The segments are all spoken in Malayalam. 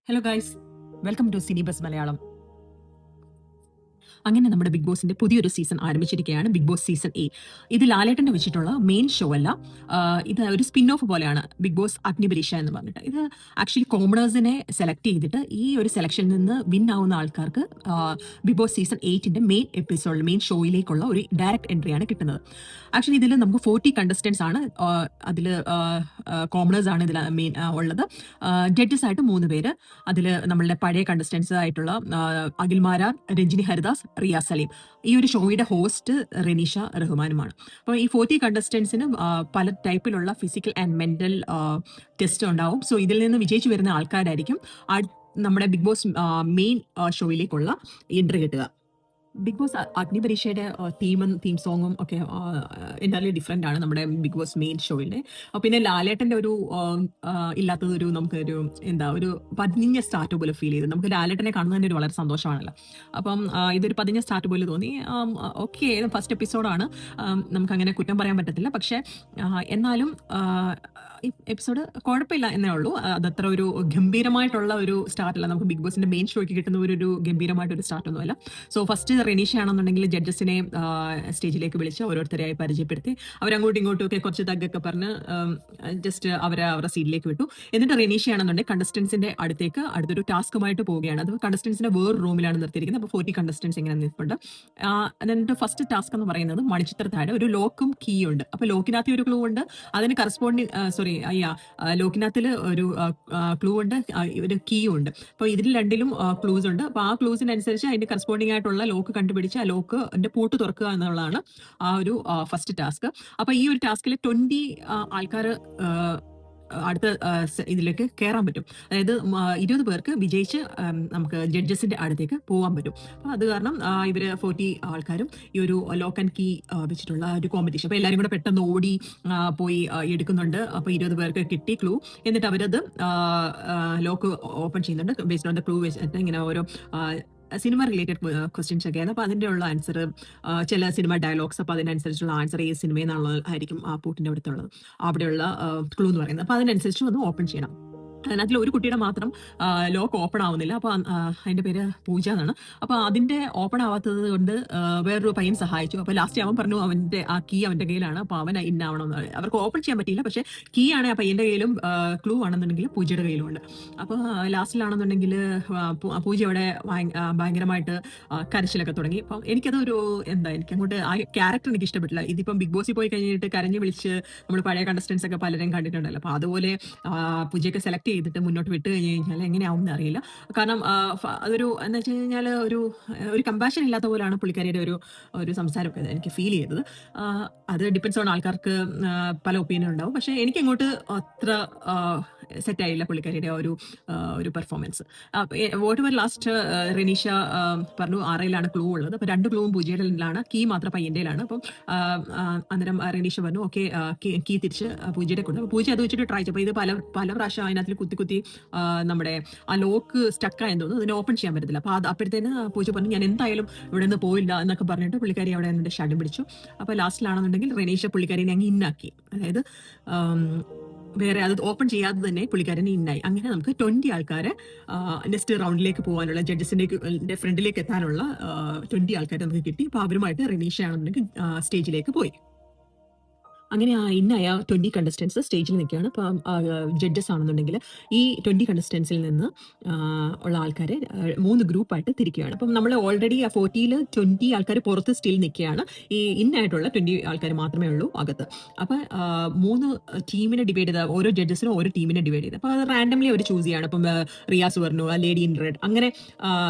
Hello guys, welcome to Cinebuzz Malayalam. അങ്ങനെ നമ്മുടെ ബിഗ് ബോസിന്റെ പുതിയൊരു സീസൺ ആരംഭിച്ചിരിക്കുകയാണ്, ബിഗ് ബോസ് സീസൺ 8. ഇത് ലാലേട്ടന്റെ വെച്ചിട്ടുള്ള മെയിൻ ഷോ അല്ല. ഇത് ഒരു സ്പിൻ ഓഫ് പോലെയാണ്, ബിഗ് ബോസ് അഗ്നിപരീക്ഷ എന്ന് പറഞ്ഞിട്ട്. ഇത് ആക്ച്വലി കോമണേഴ്സിനെ സെലക്ട് ചെയ്തിട്ട് ഈ ഒരു സെലക്ഷനിൽ നിന്ന് വിൻ ആവുന്ന ആൾക്കാർക്ക് ബിഗ് ബോസ് സീസൺ 8ന്റെ മെയിൻ എപ്പിസോഡിൽ, മെയിൻ ഷോയിലേക്കുള്ള ഒരു ഡയറക്റ്റ് എൻട്രിയാണ് കിട്ടുന്നത്. ആക്ച്വലി ഇതിൽ നമുക്ക് 40 കണ്ടസ്റ്റൻസ് ആണ്. അതിൽ കോമണേഴ്സ് ആണ് ഇതിൽ മെയിൻ ഉള്ളത്. ജഡ്ജസ് ആയിട്ട് 3 പേര്. അതിൽ നമ്മളുടെ പഴയ കണ്ടസ്റ്റൻസ് ആയിട്ടുള്ള അഖിൽമാരാർ, രഞ്ജിനി ഹരിദാസ്, റിയാസ് സലീം. ഈ ഒരു ഷോയുടെ ഹോസ്റ്റ് റെനീഷ റഹ്മാനുമാണ്. അപ്പോൾ ഈ 40 കണ്ടസ്റ്റൻസിന് പല ടൈപ്പിലുള്ള ഫിസിക്കൽ ആൻഡ് മെന്റൽ ടെസ്റ്റ് ഉണ്ടാവും. സോ ഇതിൽ നിന്ന് വിജയിച്ചു വരുന്ന ആൾക്കാരായിരിക്കും നമ്മുടെ ബിഗ് ബോസ് മെയിൻ ഷോയിലേക്കുള്ള എൻട്രി കിട്ടുക. ബിഗ് ബോസ് അഗ്നിപരീക്ഷയുടെ തീം സോങ്ങും ഒക്കെ എന്തായാലും ഡിഫറെൻ്റ് ആണ് നമ്മുടെ ബിഗ് ബോസ് മെയിൻ ഷോയിലെ. പിന്നെ ലാലേട്ടൻ്റെ ഒരു ഇല്ലാത്തതൊരു നമുക്കൊരു ഒരു പതിഞ്ഞ സ്റ്റാർട്ട് പോലെ ഫീൽ ചെയ്തു. നമുക്ക് ലാലേട്ടനെ കാണുന്നതിന് ഒരു വളരെ സന്തോഷമാണല്ലോ. അപ്പം ഇതൊരു പതിഞ്ഞ സ്റ്റാർട്ട് പോലെ തോന്നി. ഓക്കെ, ഫസ്റ്റ് എപ്പിസോഡാണ്, നമുക്കങ്ങനെ കുറ്റം പറയാൻ പറ്റത്തില്ല. പക്ഷേ എന്നാലും എപ്പിസോഡ് കുഴപ്പമില്ല എന്നേ ഉള്ളൂ. അതത്ര ഒരു ഗംഭീരമായിട്ടുള്ള ഒരു സ്റ്റാർട്ടല്ല. നമുക്ക് ബിഗ് ബോസിന്റെ മെയിൻ ഷോയ്ക്ക് കിട്ടുന്ന ഒരു ഗംഭീരമായിട്ടൊരു സ്റ്റാർട്ടൊന്നുമല്ല. സോ ഫസ്റ്റ് റെനീഷ ആണെന്നുണ്ടെങ്കിൽ ജഡ്ജസിനെ സ്റ്റേജിലേക്ക് വിളിച്ച് ഓരോരുത്തരെയായി പരിചയപ്പെടുത്തി അവരങ്ങോട്ടും ഇങ്ങോട്ടും ഒക്കെ കുറച്ച് തഗ്ഗൊക്കെ പറഞ്ഞ് ജസ്റ്റ് അവരുടെ സീറ്റിലേക്ക് വിട്ടു. എന്നിട്ട് റെനീഷ ആണെന്നുണ്ടെങ്കിൽ കണ്ടസ്റ്റൻസിന്റെ അടുത്തൊരു ടാസ്കുമായിട്ട് പോവുകയാണ്. അത് കണ്ടസ്റ്റൻസിന്റെ വേറെ റൂമിലാണ് നിർത്തിയിരിക്കുന്നത്. അപ്പോൾ 40 കണ്ടസ്റ്റൻസ് ഇങ്ങനെ നിൽപ്പുണ്ട്. എന്നിട്ട് ഫസ്റ്റ് ടാസ്ക് എന്ന് പറയുന്നത് മണിച്ചിത്രത്താഴ് ഒരു ലോക്കും കീ ഉണ്ട്. അപ്പോൾ ലോക്കിനകത്ത് ഒരു ക്ലൂ ഉണ്ട്, അതിന് കറസ്പോണ്ടിങ് ലോക്കിനകത്തിൽ ഒരു ക്ലൂ ഉണ്ട്, ഒരു കീ ഉണ്ട്. അപ്പോൾ ഇതിൽ രണ്ടിലും ക്ലൂസ് ഉണ്ട്. അപ്പോൾ ആ ക്ലൂസിനനുസരിച്ച് അതിന്റെ കറസ്പോണ്ടിങ് ആയിട്ടുള്ള ലോക്ക് കണ്ടുപിടിച്ച് ആ ലോക്കിന്റെ പൂട്ട് തുറക്കുക എന്നുള്ളതാണ് ആ ഒരു ഫസ്റ്റ് ടാസ്ക്. അപ്പോൾ ഈ ഒരു ടാസ്കിൽ 20 ആൾക്കാർ അടുത്ത ഇതിലേക്ക് കയറാൻ പറ്റും. അതായത് 20 പേർക്ക് വിജയിച്ച് നമുക്ക് ജഡ്ജസിന്റെ അടുത്തേക്ക് പോകാൻ പറ്റും. അപ്പോൾ അത് കാരണം ഇവർ 40 ആൾക്കാരും ഈ ഒരു ലോക്ക് ആൻഡ് കീ വെച്ചിട്ടുള്ള ഒരു കോമ്പറ്റീഷൻ. അപ്പോൾ എല്ലാവരും കൂടെ പെട്ടെന്ന് ഓടി പോയി എടുക്കുന്നുണ്ട്. അപ്പോൾ 20 പേർക്ക് കിട്ടി ക്ലൂ. എന്നിട്ട് അവരത് ലോക്ക് ഓപ്പൺ ചെയ്യുന്നുണ്ട്. ബേസ്ഡ് ഓൺ ദ ക്ലൂ വെച്ചിട്ട് ഇങ്ങനെ ഓരോ സിനിമ റിലേറ്റഡ് ക്വസ്റ്റ്യൻസ് ഒക്കെയാണ്. അപ്പോൾ അതിൻ്റെ ഉള്ള ആൻസർ, ചില സിനിമ ഡയലോഗ്സ്, അപ്പോൾ അതിനനുസരിച്ചുള്ള ആൻസർ ഏത് സിനിമയിൽ നിന്നുള്ളത് ആയിരിക്കും ആ പൂട്ടിൻ്റെ അടുത്തുള്ളത്, അവിടെയുള്ള ക്ലൂ എന്ന് പറയുന്നത്. അപ്പോൾ അതിനനുസരിച്ച് ഒന്ന് ഓപ്പൺ ചെയ്യണം. അതിനകത്തിൽ ഒരു കുട്ടിയുടെ മാത്രം ലോക്ക് ഓപ്പൺ ആവുന്നില്ല. അപ്പോൾ അതിൻ്റെ പേര് പൂജ എന്നാണ്. അപ്പോൾ അതിൻ്റെ ഓപ്പൺ ആവാത്തത് കൊണ്ട് വേറൊരു പയ്യൻ സഹായിച്ചു. അപ്പോൾ ലാസ്റ്റ് അവൻ പറഞ്ഞു അവൻ്റെ ആ കീ അവൻ്റെ കയ്യിലാണ്, അപ്പോൾ അവൻ ഇന്നാവണമെന്ന്. അവർക്ക് ഓപ്പൺ ചെയ്യാൻ പറ്റിയില്ല, പക്ഷേ കീ ആണെങ്കിൽ ആ പയ്യൻ്റെ കയ്യിലും ക്ലൂ ആണെന്നുണ്ടെങ്കിൽ പൂജയുടെ കയ്യിലും ഉണ്ട്. അപ്പോൾ ലാസ്റ്റിലാണെന്നുണ്ടെങ്കിൽ പൂജ അവിടെ ഭയങ്കരമായിട്ട് കരച്ചിലൊക്കെ തുടങ്ങി. അപ്പം എനിക്കതൊരു എനിക്ക് അങ്ങോട്ട് ആ ക്യാരക്ടർ എനിക്ക് ഇഷ്ടപ്പെട്ടില്ല. ഇതിപ്പം ബിഗ് ബോസിൽ പോയി കഴിഞ്ഞിട്ട് കരഞ്ഞ് വിളിച്ച് നമ്മൾ പഴയ കണ്ടസ്റ്റൻസ് ഒക്കെ പലരും കണ്ടിട്ടുണ്ടല്ലോ. അപ്പോൾ അതുപോലെ പൂജയൊക്കെ സെലക്ട് ചെയ്തിട്ട് മുന്നോട്ട് വിട്ട് കഴിഞ്ഞ് കഴിഞ്ഞാൽ എങ്ങനെയാവും എന്ന് അറിയില്ല. കാരണം അതൊരു എന്ന് വെച്ച് കഴിഞ്ഞാൽ ഒരു കമ്പാഷൻ ഇല്ലാത്ത പോലെയാണ് പുള്ളിക്കാരിയുടെ ഒരു സംസാരമൊക്കെ എനിക്ക് ഫീൽ ചെയ്തത്. അത് ഡിപ്പെൻസ് ഓൺ ആൾക്കാർക്ക് പല ഒപ്പീനിയൻ ഉണ്ടാവും. പക്ഷേ എനിക്ക് അങ്ങോട്ട് അത്ര സെറ്റായില്ല പുള്ളിക്കാരിയുടെ ഒരു performance. Vote ever last Reneesha പറഞ്ഞു 6 ക്ലൂ ഉള്ളത്. അപ്പോൾ 2 ക്ലൂവും പൂജയിലാണ്, കീ മാത്രം പയ്യൻ്റെയിലാണ്. അപ്പം അന്നേരം റെനീഷ പറഞ്ഞു ഓക്കെ കീ തിരിച്ച് പൂജയുടെ കൊടുത്തു. അപ്പോൾ പൂജ അത് വെച്ചിട്ട് ട്രൈ ചെയ്തു. അപ്പോൾ ഇത് പല പ്രാവശ്യം അതിനകത്ത് കുത്തി നമ്മുടെ ആ ലോക്ക് സ്റ്റക്കായെന്ന് തോന്നുന്നു, അതിനെ ഓപ്പൺ ചെയ്യാൻ പറ്റത്തില്ല. അപ്പോൾ അപ്പോഴത്തേന് പൂജ പറഞ്ഞു ഞാൻ എന്തായാലും ഇവിടെ നിന്ന് പോയില്ല എന്നൊക്കെ പറഞ്ഞിട്ട് പുള്ളിക്കാരി അവിടെ നിന്ന് ഷഡം പിടിച്ചു. അപ്പോൾ ലാസ്റ്റിലാണെന്നുണ്ടെങ്കിൽ റെനീഷ പുള്ളിക്കാരിനെ അങ്ങ് ഇന്നാക്കി. അതായത് വേറെ അത് ഓപ്പൺ ചെയ്യാതെ തന്നെ പുള്ളിക്കാരനെ ഇന്നായി. അങ്ങനെ നമുക്ക് 20 ആൾക്കാരെ നെക്സ്റ്റ് റൗണ്ടിലേക്ക് പോകാനുള്ള, ജഡ്ജസിന്റെ ഫ്രണ്ടിലേക്ക് എത്താനുള്ള 20 ആൾക്കാരെ നമുക്ക് കിട്ടി. അപ്പോൾ അവരുമായിട്ട് റെനീഷ ആണെന്നുണ്ടെങ്കിൽ സ്റ്റേജിലേക്ക് പോയി. അങ്ങനെ ആ ഇന്നായ 20 കണ്ടസ്റ്റൻസ് സ്റ്റേജിൽ നിൽക്കുകയാണ്. അപ്പം ജഡ്ജസ് ആണെന്നുണ്ടെങ്കിൽ ഈ 20 കണ്ടസ്റ്റൻസിൽ നിന്ന് ഉള്ള ആൾക്കാരെ 3 ഗ്രൂപ്പായിട്ട് തിരിക്കുകയാണ്. അപ്പം നമ്മൾ ഓൾറെഡി ആ 40ൽ 20 ആൾക്കാർ പുറത്ത് സ്റ്റിൽ നിൽക്കുകയാണ്. ഈ ഇന്നായിട്ടുള്ള 20 ആൾക്കാർ മാത്രമേ ഉള്ളൂ അകത്ത്. അപ്പം 3 ടീമിനെ ഡിവൈഡ് ചെയ്ത, ഓരോ ജഡ്ജസിനും ഓരോ ടീമിനെ ഡിവൈഡ് ചെയ്ത്, അപ്പോൾ അത് റാൻഡംലി അവർ ചൂസ് ചെയ്യാണ്. അപ്പം റിയാസ് പറഞ്ഞു, ലേഡി ഇൻ റെഡ് അങ്ങനെ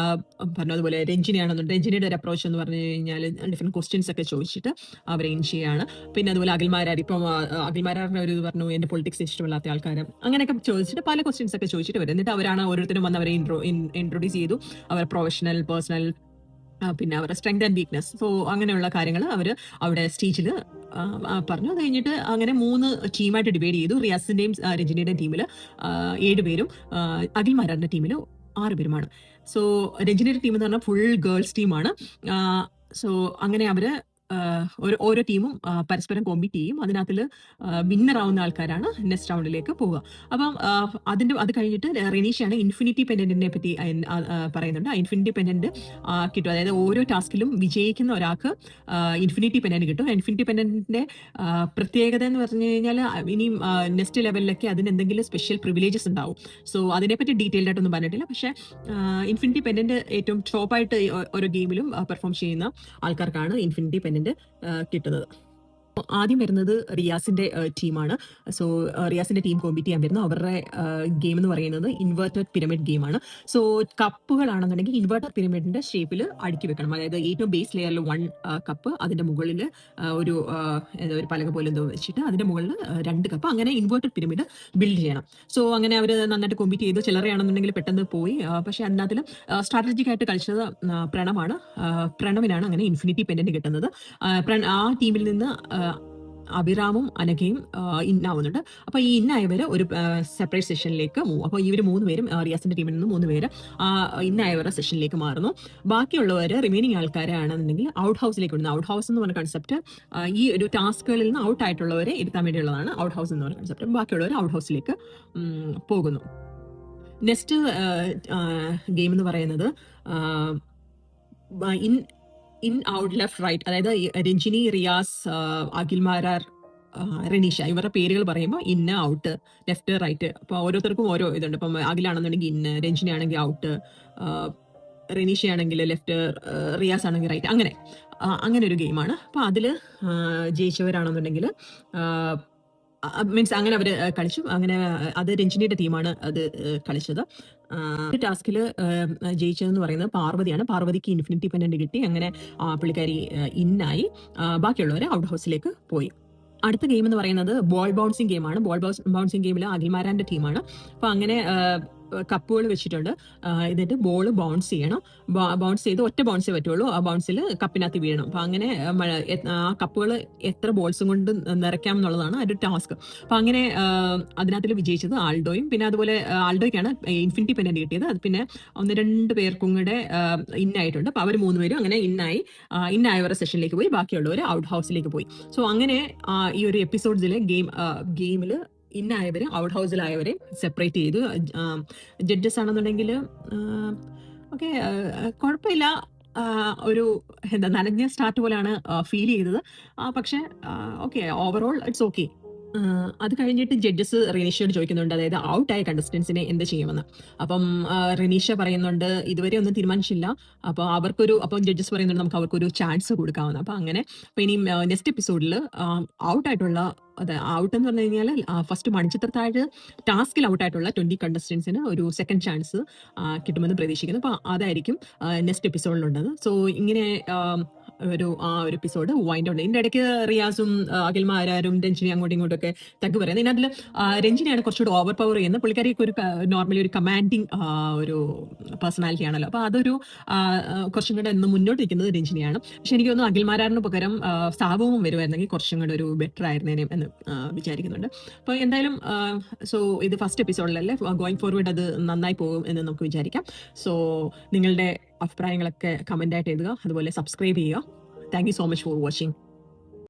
പറഞ്ഞു. അതുപോലെ രഞ്ജിനിയാണെന്നുണ്ട്, രഞ്ജിനിയുടെ ഒരു അപ്രോച്ച് എന്ന് പറഞ്ഞു കഴിഞ്ഞാൽ ഡിഫറെൻറ്റ് ക്വസ്റ്റ്യൻസ് ഒക്കെ ചോദിച്ചിട്ട് അവരെ ഇൻ ചെയ്യാണ്. പിന്നെ അതുപോലെ ഇപ്പം അഖിൽമാരാറിന്റെ ഒരു ഇത് പറഞ്ഞു, എന്റെ പൊളിറ്റിക്സ് ഇഷ്ടമില്ലാത്ത ആൾക്കാർ, അങ്ങനെയൊക്കെ ചോദിച്ചിട്ട് പല ക്വസ്റ്റ്യൻസ് ഒക്കെ ചോദിച്ചിട്ട് വരും. എന്നിട്ട് അവരാണ് ഓരോരുത്തരും വന്ന് അവരെ ഇൻട്രൊഡ്യൂസ് ചെയ്തു, അവർ പ്രൊഫഷണൽ, പേഴ്സണൽ, പിന്നെ അവരുടെ സ്ട്രെങ്ത് ആൻഡ് വീക്ക്നെസ്, സോ അങ്ങനെയുള്ള കാര്യങ്ങൾ അവർ അവിടെ സ്റ്റേജിൽ പറഞ്ഞു. അത് കഴിഞ്ഞിട്ട് അങ്ങനെ 3 ടീമായിട്ട് ഡിവൈഡ് ചെയ്തു. റിയാസിന്റെയും രഞ്ജിനിയുടെയും ടീമിൽ 7 പേരും, അഖിൽമാരാറിന്റെ ടീമിൽ 6 പേരുമാണ്. സോ രഞ്ജിനിയുടെ ടീം എന്ന് പറഞ്ഞാൽ ഫുൾ ഗേൾസ് ടീമാണ്. സോ അങ്ങനെ അവർ ഓരോ ടീമും പരസ്പരം കോമ്പീറ്റ് ചെയ്യും. അതിനകത്തിൽ വിന്നർ ആവുന്ന ആൾക്കാരാണ് നെക്സ്റ്റ് റൗണ്ടിലേക്ക് പോവുക. അപ്പം അത് കഴിഞ്ഞിട്ട് റെനീഷയാണ് ഇൻഫിനിറ്റി പെൻഡന്റിനെ പറ്റി പറയുന്നുണ്ട്. ആ ഇൻഫിനിറ്റി പെൻഡന്റ് കിട്ടും. അതായത് ഓരോ ടാസ്കിലും വിജയിക്കുന്ന ഒരാൾക്ക് ഇൻഫിനിറ്റി പെൻഡന്റ് കിട്ടും. ഇൻഫിനിറ്റി പെൻഡന്റിന്റെ പ്രത്യേകത എന്ന് പറഞ്ഞു കഴിഞ്ഞാൽ ഇനിയും നെക്സ്റ്റ് ലെവലിലൊക്കെ അതിന് എന്തെങ്കിലും സ്പെഷ്യൽ പ്രിവിലേജസ് ഉണ്ടാവും. സോ അതിനെപ്പറ്റി ഡീറ്റെയിൽഡ് ആയിട്ടൊന്നും പറഞ്ഞിട്ടില്ല. പക്ഷേ ഇൻഫിനിറ്റി പെൻഡന്റ് ഏറ്റവും ടോപ്പായിട്ട് ഓരോ ഗെയിമിലും പെർഫോം ചെയ്യുന്ന ആൾക്കാർക്കാണ് ഇൻഫിനിറ്റി പെൻഡന്റ് കിട്ടുന്നത്. ആദ്യം വരുന്നത് റിയാസിന്റെ ടീമാണ്. സോ റിയാസിന്റെ ടീം കോമ്പീറ്റ് ചെയ്യാൻ വരുന്നു. അവരുടെ ഗെയിം എന്ന് പറയുന്നത് ഇൻവേർട്ടഡ് പിരമിഡ് ഗെയിമാണ്. സോ കപ്പുകളാണെന്നുണ്ടെങ്കിൽ ഇൻവേർട്ടഡ് പിരമിഡിന്റെ ഷേപ്പിൽ അടുക്കി വെക്കണം. അതായത് ഏറ്റവും ബേസ് ലെയറിൽ 1 കപ്പ്, അതിന്റെ മുകളിൽ ഒരു പലക പോലെ എന്തോ വെച്ചിട്ട് അതിന്റെ മുകളിൽ 2 കപ്പ്, അങ്ങനെ ഇൻവേർട്ടഡ് പിരമിഡ് ബിൽഡ് ചെയ്യണം. സോ അങ്ങനെ അവർ നന്നായിട്ട് കോമ്പീറ്റ് ചെയ്തു. ചിലരെയാണെന്നുണ്ടെങ്കിൽ പെട്ടെന്ന് പോയി. പക്ഷെ അതിനകത്തിൽ സ്ട്രാറ്റജിക് ആയിട്ട് കളിച്ചത് പ്രണവാണ്. പ്രണവിനാണ് അങ്ങനെ ഇൻഫിനിറ്റി പെൻഡന്റ് കിട്ടുന്നത്. ആ ടീമിൽ നിന്ന് അഭിറാമും അനഘയും ഇന്നാവുന്നുണ്ട്. അപ്പൊ ഈ ഇന്നായവര് ഒരു സെപ്പറേറ്റ് സെഷനിലേക്ക് മൂവ്. അപ്പൊ ഇവർ 3 പേരും റിയാസിന്റെ ടീമിൽ നിന്ന് 3 പേര് ഇന്നായവരുടെ സെഷനിലേക്ക് മാറുന്നു. ബാക്കിയുള്ളവര് റിമൈനിങ് ആൾക്കാരാണെന്നുണ്ടെങ്കിൽ ഔട്ട് ഹൗസിലേക്ക് വിടുന്നു. ഔട്ട് ഹൗസ് എന്ന് പറഞ്ഞ കൺസെപ്റ്റ് ഈ ഒരു ടാസ്കുകളിൽ നിന്ന് ഔട്ട് ആയിട്ടുള്ളവരെ ഇരുത്താൻ വേണ്ടിയുള്ളതാണ് ഔട്ട് ഹൗസ് എന്ന് പറഞ്ഞ കൺസെപ്റ്റ്. ബാക്കിയുള്ളവർ ഔട്ട് ഹൗസിലേക്ക് പോകുന്നു. നെക്സ്റ്റ് ഗെയിം എന്ന് പറയുന്നത് ഇൻ ഔട്ട് ലെഫ്റ്റ് റൈറ്റ്. അതായത് രഞ്ജിനി, റിയാസ്, അഖിൽമാരാർ, റെനീഷ ഇവരുടെ പേരുകൾ പറയുമ്പോൾ ഇന്ന്, ഔട്ട്, ലെഫ്റ്റ്, റൈറ്റ്. അപ്പോൾ ഓരോരുത്തർക്കും ഓരോ ഇതുണ്ട്. ഇപ്പം അഖിലാണെന്നുണ്ടെങ്കിൽ ഇന്ന്, രഞ്ജിനി ആണെങ്കിൽ ഔട്ട്, റെനീഷ ആണെങ്കിൽ ലെഫ്റ്റ്, റിയാസ് ആണെങ്കിൽ റൈറ്റ്. അങ്ങനെ ഒരു ഗെയിമാണ്. അപ്പോൾ അതിൽ ജയിച്ചവരാണെന്നുണ്ടെങ്കിൽ മീൻസ് അങ്ങനെ അവർ കളിച്ചു. അങ്ങനെ അത് രഞ്ജിനിയുടെ ടീമാണ് അത് കളിച്ചത്. ടാസ്കിൽ ജയിച്ചതെന്ന് പറയുന്നത് പാർവതിയാണ്. പാർവതിക്ക് ഇൻഫിനിറ്റി പെൻഡന്റ് കിട്ടി. അങ്ങനെ പുള്ളിക്കാരി ഇന്നായി. ബാക്കിയുള്ളവർ ഔട്ട് ഹൗസിലേക്ക് പോയി. അടുത്ത ഗെയിം എന്ന് പറയുന്നത് ബോൾ ബൗൺസിങ് ഗെയിമാണ്. ബോൾ ബൗൺസിങ് ഗെയിമിൽ അഖിൽമാരാന്റെ ടീമാണ്. അപ്പൊ അങ്ങനെ കപ്പുകൾ വെച്ചിട്ടുണ്ട്. എന്നിട്ട് ബോൾ ബൗൺസ് ചെയ്യണം. ബൗൺസ് ചെയ്ത് ഒറ്റ ബൗൺസേ പറ്റുള്ളൂ. ആ ബൗൺസിൽ കപ്പിനകത്ത് വീഴണം. അപ്പൊ അങ്ങനെ ആ കപ്പുകൾ എത്ര ബോൾസും കൊണ്ട് നിറയ്ക്കാം എന്നുള്ളതാണ് ഒരു ടാസ്ക്. അപ്പൊ അങ്ങനെ അതിനകത്തിൽ വിജയിച്ചത് ആൾഡോയും. പിന്നെ അതുപോലെ ആൾഡോയ്ക്കാണ് ഇൻഫിനിറ്റി പെൻഡന്റ് കിട്ടിയത്. അത് പിന്നെ 1-2 പേർക്കും കൂടെ ഇന്നായിട്ടുണ്ട്. അപ്പൊ അവർ 3 പേരും അങ്ങനെ ഇന്നായവരുടെ സെഷനിലേക്ക് പോയി. ബാക്കിയുള്ളവർ ഔട്ട് ഹൗസിലേക്ക് പോയി. സോ അങ്ങനെ ഈ ഒരു എപ്പിസോഡ്സിലെ ഗെയിമിൽ ഇന്നായവരെ ഔട്ട് ഹൗസിലായവരെ സെപ്പറേറ്റ് ചെയ്തു. ജഡ്ജസ് ആണെന്നുണ്ടെങ്കിൽ ഓക്കെ, കുഴപ്പമില്ല. ഒരു നനഞ്ഞ സ്റ്റാർട്ട് പോലെയാണ് ഫീൽ ചെയ്തത്. പക്ഷെ ഓക്കെ, ഓവറോൾ ഇറ്റ്സ് ഓക്കെ. അത് കഴിഞ്ഞിട്ട് ജഡ്ജസ് റെനീഷയോട് ചോദിക്കുന്നുണ്ട്, അതായത് ഔട്ടായ കണ്ടസ്റ്റൻസിനെ എന്ത് ചെയ്യുമെന്ന്. അപ്പം റെനീഷ പറയുന്നുണ്ട് ഇതുവരെ ഒന്നും തീരുമാനിച്ചില്ല. അപ്പം ജഡ്ജസ് പറയുന്നുണ്ട് നമുക്ക് അവർക്കൊരു ചാൻസ് കൊടുക്കാവുന്ന. അപ്പം അങ്ങനെ ഇനി നെക്സ്റ്റ് എപ്പിസോഡിൽ ഔട്ടായിട്ടുള്ള, അതെ, ഔട്ട് എന്ന് പറഞ്ഞു കഴിഞ്ഞാൽ ഫസ്റ്റ് മണിച്ചിത്രത്താഴ് ടാസ്കിൽ ഔട്ടായിട്ടുള്ള 20 കണ്ടസ്റ്റൻസിന് ഒരു സെക്കൻഡ് ചാൻസ് കിട്ടുമെന്ന് പ്രതീക്ഷിക്കുന്നു. അപ്പോൾ അതായിരിക്കും നെക്സ്റ്റ് എപ്പിസോഡിലുള്ളത്. സോ ഇങ്ങനെ ഒരു എപ്പിസോഡ് വൈൻഡ് ഔട്ട്. ഇതിൻ്റെ ഇടയ്ക്ക് റിയാസും അഖിൽമാരാരും രഞ്ജിനി അങ്ങോട്ടും ഇങ്ങോട്ടൊക്കെ തഗ് പറയുന്നത്. ഇതിനകത്തിൽ രഞ്ജിനിയാണ് കുറച്ചുകൂടി ഓവർ പവർ ചെയ്യുന്നത്. പുള്ളിക്കാരിക്ക് ഒരു നോർമലി ഒരു കമാൻഡിങ് ഒരു പേഴ്സണാലിറ്റി ആണല്ലോ. അപ്പോൾ അതൊരു കുറച്ചും കൂടെ മുന്നോട്ട് നിൽക്കുന്നത് രഞ്ജിനിയാണ്. പക്ഷെ എനിക്ക് തോന്നുന്നു അഖിൽമാരാറിന് പകരം സാബുവും വരുമായിരുന്നെങ്കിൽ കുറച്ചും കൂടെ ഒരു ബെറ്റർ ആയിരുന്നേനെ എന്ന് വിചാരിക്കുന്നുണ്ട്. അപ്പോൾ എന്തായാലും സോ ഇത് ഫസ്റ്റ് എപ്പിസോഡിലല്ലേ, ഗോയിങ് ഫോർവേഡ് അത് നന്നായി പോകും എന്ന് നമുക്ക് വിചാരിക്കാം. സോ നിങ്ങളുടെ അഭിപ്രായങ്ങളൊക്കെ കമൻ്റായിട്ട് എഴുതുക. അതുപോലെ സബ്സ്ക്രൈബ് ചെയ്യുക. Thank you so much for watching.